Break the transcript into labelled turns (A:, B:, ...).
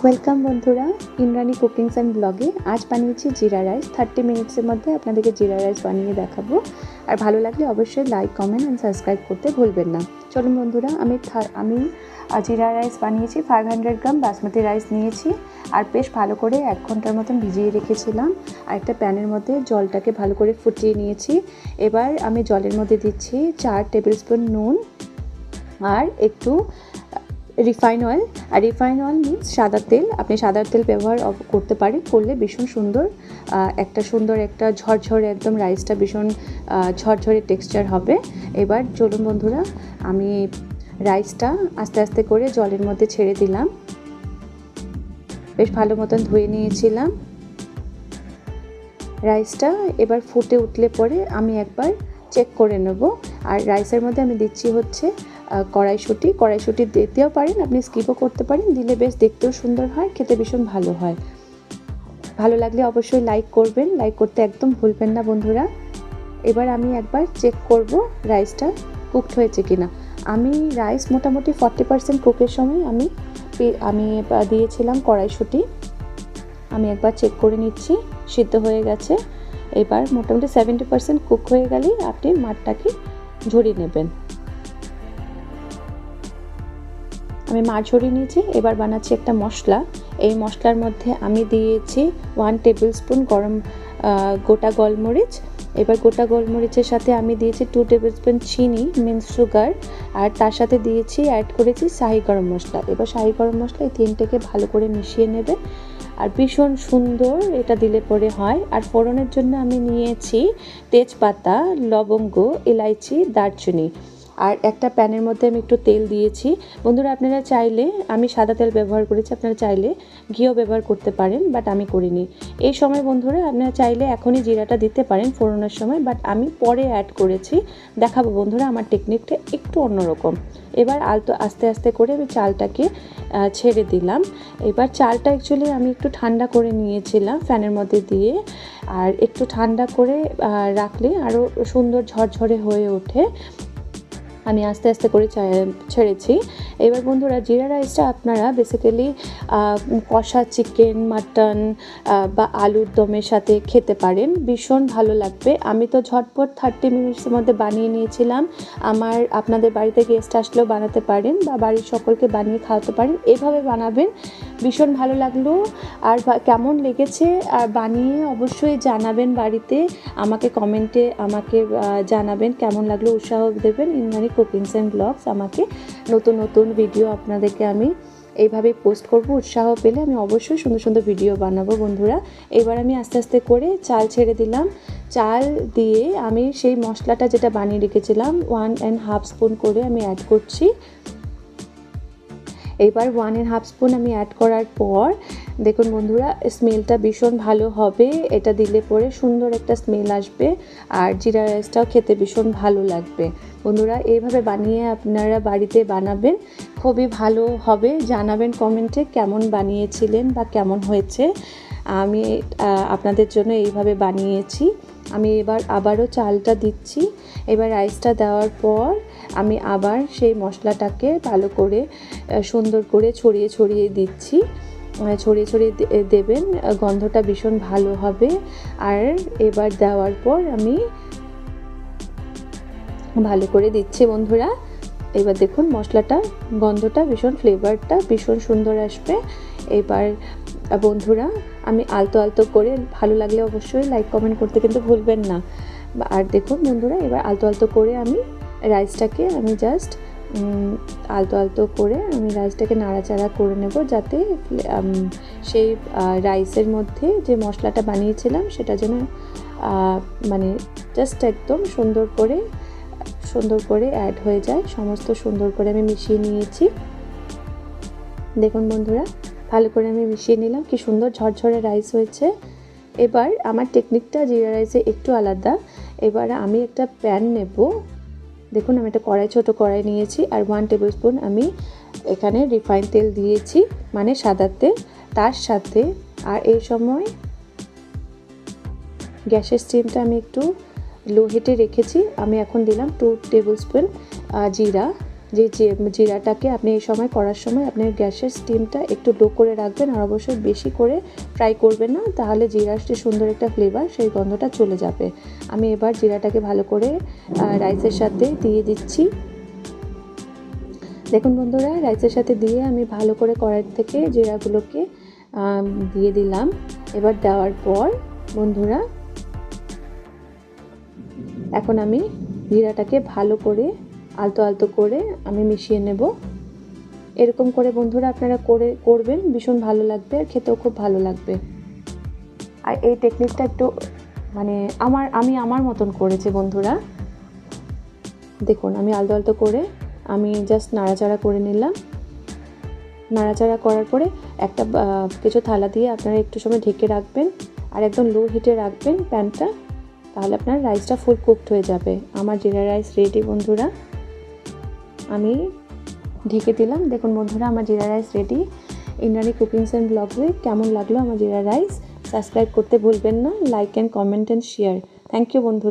A: Welcome বন্ধুরা, Indrani cookings and ব্লগে। আজ বানিয়েছি জিরা রাইস। 30 মিনিটসের মধ্যে আপনাদেরকে জিরা রাইস বানিয়ে দেখাবো। আর ভালো লাগলে অবশ্যই লাইক, কমেন্ট অ্যান্ড সাবস্ক্রাইব করতে ভুলবেন না। চলুন বন্ধুরা, আমি জিরা রাইস বানিয়েছি। 500 গ্রাম বাসমতি রাইস নিয়েছি আর বেশ ভালো করে 1 ঘন্টার মতন ভিজিয়ে রেখেছিলাম। আর একটা প্যানের মধ্যে জলটাকে ভালো করে ফুটিয়ে নিয়েছি। এবার আমি জলের মধ্যে দিচ্ছি 4 টেবিল স্পুন নুন আর একটু রিফাইন অয়েল। আর রিফাইন অয়েল মিনস সাদা তেল। আপনি সাদা তেল ব্যবহার করতে পারেন, করলে ভীষণ সুন্দর একটা ঝরঝরে একদম রাইসটা ভীষণ ঝরঝরে টেক্সচার হবে। এবার চলুন বন্ধুরা, আমি রাইসটা আস্তে আস্তে করে জলের মধ্যে ছেড়ে দিলাম। বেশ ভালো মতন ধুয়ে নিয়েছিলাম রাইসটা। এবার ফুটে উঠলে পরে আমি একবার চেক করে নেব। আর রাইসের মধ্যে আমি দিচ্ছি হচ্ছে কড়াইশুঁটি দিতেও পারেন, আপনি স্কিপও করতে পারেন। দিলে বেশ দেখতেও সুন্দর হয়, খেতে ভীষণ ভালো হয়। ভালো লাগলে অবশ্যই লাইক করবেন, লাইক করতে একদম ভুলবেন না বন্ধুরা। এবার আমি একবার চেক করব রাইসটা কুকড হয়েছে কিনা। আমি রাইস মোটামুটি 40% কুকের সময় আমি দিয়েছিলাম কড়াইশুঁটি। আমি একবার চেক করে নিচ্ছি, সিদ্ধ হয়ে গেছে। এবার মোটামুটি 70% কুক হয়ে গেলেই আপনি মাঠটাকে ঝরিয়ে নেবেন। আমি মাছ ঝরিয়ে নিয়েছি। এবার বানাচ্ছি একটা মশলা। এই মশলার মধ্যে আমি দিয়েছি 1 টেবিল স্পুন গোটা গোলমরিচ। এবার গোটা গোলমরিচের সাথে আমি দিয়েছি 2 টেবিল স্পুন চিনি মিন্স সুগার। আর তার সাথে অ্যাড করেছি শাহি গরম মশলা। এবার শাহি গরম মশলা এই তিনটেকে ভালো করে মিশিয়ে নেবে। আর ভীষণ সুন্দর এটা দিলে পরে হয়। আর ফোড়নের জন্য আমি নিয়েছি তেজপাতা, লবঙ্গ, এলাইচি, দারচিনি। আর একটা প্যানের মধ্যে আমি একটু তেল দিয়েছি। বন্ধুরা, আপনারা চাইলে, আমি সাদা তেল ব্যবহার করেছি, আপনারা চাইলে ঘিও ব্যবহার করতে পারেন, বাট আমি করিনি। এই সময় বন্ধুরা আপনারা চাইলে এখনই জিরাটা দিতে পারেন ফোড়নের সময়, বাট আমি পরে অ্যাড করেছি। দেখাবো বন্ধুরা, আমার টেকনিকটা একটু অন্যরকম। এবার আস্তে আস্তে করে আমি চালটাকে ছেড়ে দিলাম। এবার চালটা অ্যাকচুয়ালি আমি একটু ঠান্ডা করে নিয়েছিলাম ফ্যানের মধ্যে দিয়ে। আর একটু ঠান্ডা করে রাখলে আরও সুন্দর ঝরঝরে হয়ে ওঠে। আমি আস্তে আস্তে করে ছেড়েছি। এবার বন্ধুরা, জিরা রাইসটা আপনারা বেসিক্যালি কষা চিকেন, মাটন বা আলুর দমের সাথে খেতে পারেন, ভীষণ ভালো লাগবে। আমি তো ঝটপট 30 মিনিটসের মধ্যে বানিয়ে নিয়েছিলাম। আপনাদের বাড়িতে গেস্ট আসলেও বানাতে পারেন বা বাড়ির সকলকে বানিয়ে খাওয়াতে পারেন। এভাবে বানাবেন, ভীষণ ভালো লাগলো। আর কেমন লেগেছে আর বানিয়ে অবশ্যই জানাবেন বাড়িতে, আমাকে কমেন্টে জানাবেন কেমন লাগলো, উৎসাহ দেবেন। ইন্দ্রাণী কুকিংস অ্যান্ড ব্লগস, আমাকে নতুন নতুন ভিডিও আপনাদেরকে আমি এইভাবেই পোস্ট করব। উৎসাহ পেলে আমি অবশ্যই সুন্দর সুন্দর ভিডিও বানাবো বন্ধুরা। এবার আমি আস্তে আস্তে করে চাল ছেড়ে দিলাম। চাল দিয়ে আমি সেই মশলাটা যেটা বানিয়ে রেখেছিলাম 1.5 স্পুন করে আমি অ্যাড করছি। এবার 1.5 স্পুন আমি অ্যাড করার পর দেখুন বন্ধুরা, স্মেলটা ভীষণ ভালো হবে। এটা দিলে পরে সুন্দর একটা স্মেল আসবে আর জিরা রাইসটাও খেতে ভীষণ ভালো লাগবে। বন্ধুরা, এইভাবে বানিয়ে আপনারা বাড়িতে বানাবেন, খুবই ভালো হবে। জানাবেন কমেন্টে কেমন বানিয়েছিলেন বা কেমন হয়েছে। আমি আপনাদের জন্য এইভাবে বানিয়েছি। আমি এবার আবারও চালটা দিচ্ছি। এবার রাইসটা দেওয়ার পর আমি আবার সেই মশলাটাকে ভালো করে সুন্দর করে ছড়িয়ে দিচ্ছি। ছড়িয়ে দেবেন, গন্ধটা ভীষণ ভালো হবে। আর এবার দেওয়ার পর আমি ভালো করে দিচ্ছি বন্ধুরা। এবার দেখুন মশলাটা, গন্ধটা ভীষণ, ফ্লেভারটা ভীষণ সুন্দর আসবে। এবার বন্ধুরা, আমি আলতো করে, ভালো লাগলে অবশ্যই লাইক কমেন্ট করতে কিন্তু ভুলবেন না। আর দেখুন বন্ধুরা, এবার আলতো করে আমি রাইসটাকে জাস্ট আলতো করে আমি রাইসটাকে নাড়াচাড়া করে নেব, যাতে সেই রাইসের মধ্যে যে মশলাটা বানিয়েছিলাম সেটা যেন জাস্ট একদম সুন্দর করে অ্যাড হয়ে যায়। সমস্ত সুন্দর করে আমি মিশিয়ে নিয়েছি। দেখুন বন্ধুরা, ভালো করে আমি মিশিয়ে নিলাম, কি সুন্দর ঝরঝরে রাইস হয়েছে। এবার আমার টেকনিকটা জিরা রাইসে একটু আলাদা। এবার আমি একটা প্যান নেব। দেখুন, আমি একটা ছোটো কড়াই নিয়েছি আর 1 টেবিল স্পুন আমি এখানে রিফাইন তেল দিয়েছি, মানে সাদা তেল। তার সাথে আর এই সময় গ্যাসের স্টিমটা আমি একটু লো হিটে রেখেছি। আমি এখন দিলাম 2 টেবিল স্পুন জিরা। যে জিরাটাকে আপনি এই সময় করার সময় আপনার গ্যাসের স্টিমটা একটু লো করে রাখবেন, আর অবশ্যই বেশি করে ফ্রাই করবেন না, তাহলে জিরার যে সুন্দর একটা ফ্লেভার সেই গন্ধটা চলে যাবে। আমি এবার জিরাটাকে ভালো করে রাইসের সাথে দিয়ে দিচ্ছি। দেখুন বন্ধুরা, রাইসের সাথে দিয়ে আমি ভালো করে কড়াই থেকে জিরাগুলোকে দিয়ে দিলাম। এবার দেওয়ার পর বন্ধুরা এখন আমি জিরাটাকে ভালো করে আলতো আলতো করে আমি মিশিয়ে নেব। এরকম করে বন্ধুরা আপনারা করবেন, ভীষণ ভালো লাগবে আর খেতেও খুব ভালো লাগবে। আর এই টেকনিকটা একটু মানে আমি আমার মতন করেছি বন্ধুরা। দেখুন আমি আলতো আলতো করে আমি জাস্ট নাড়াচাড়া করে নিলাম। নাড়াচাড়া করার পরে একটা কিছু থালা দিয়ে আপনারা একটু সময় ঢেকে রাখবেন আর একদম লো হিটে রাখবেন প্যানটা, তাহলে আপনার রাইসটা ফুল কুকড হয়ে যাবে। আমার জিরা রাইস রেডি বন্ধুরা, আমি ঢেকে দিলাম। দেখুন বন্ধুরা আমার জিরা rice ready. Indrani cookings and ব্লগে কেমন লাগলো আমার জিরা রাইস? সাবস্ক্রাইব করতে ভুলবেন না, like and comment and share. Thank you বন্ধুরা।